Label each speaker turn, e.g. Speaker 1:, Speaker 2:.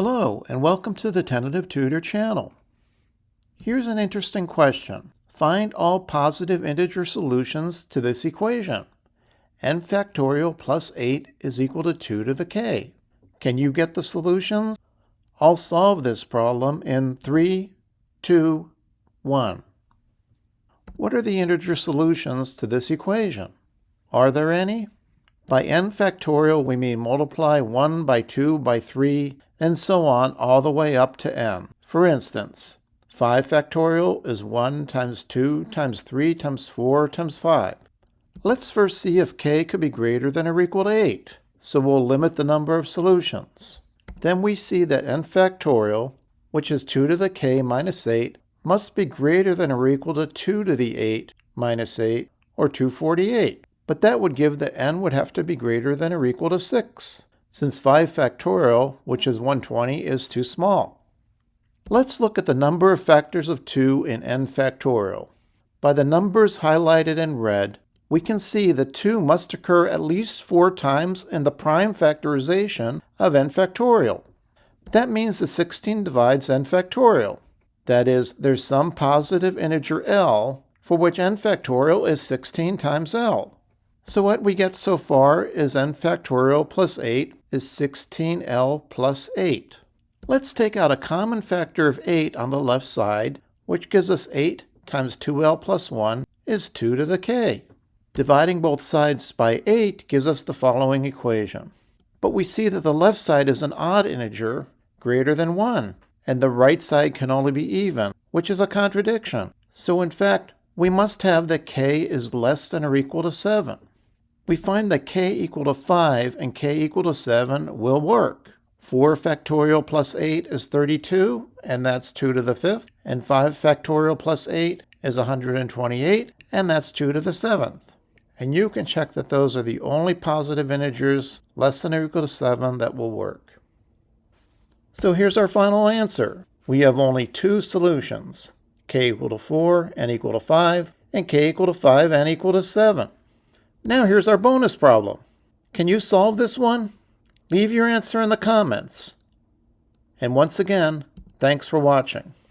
Speaker 1: Hello, and welcome to the Tentative Tutor channel. Here's an interesting question. Find all positive integer solutions to this equation. N factorial plus 8 is equal to 2 to the k. Can you get the solutions? I'll solve this problem in 3, 2, 1. What are the integer solutions to this equation? Are there any? By n factorial, we mean multiply 1 by 2 by 3, and so on all the way up to n. For instance, 5 factorial is 1 times 2 times 3 times 4 times 5. Let's first see if k could be greater than or equal to 8, so we'll limit the number of solutions. Then we see that n factorial, which is 2 to the k minus 8, must be greater than or equal to 2 to the 8 minus 8, or 248. But that would give that n would have to be greater than or equal to 6, since 5 factorial, which is 120, is too small. Let's look at the number of factors of 2 in n factorial. By the numbers highlighted in red, we can see that 2 must occur at least 4 times in the prime factorization of n factorial. That means that 16 divides n factorial. That is, there's some positive integer L for which n factorial is 16 times L. So what we get so far is n factorial plus 8 is 16L plus 8. Let's take out a common factor of 8 on the left side, which gives us 8 times 2L plus 1 is 2 to the k. Dividing both sides by 8 gives us the following equation. But we see that the left side is an odd integer greater than 1, and the right side can only be even, which is a contradiction. So in fact, we must have that k is less than or equal to 7. We find that k equal to 5 and k equal to 7 will work. 4 factorial plus 8 is 32, and that's 2 to the 5th. And 5 factorial plus 8 is 128, and that's 2 to the 7th. And you can check that those are the only positive integers less than or equal to 7 that will work. So here's our final answer. We have only 2 solutions, k equal to 4, n equal to 5, and k equal to 5, n equal to 7. Now here's our bonus problem. Can you solve this one? Leave your answer in the comments. And once again, thanks for watching.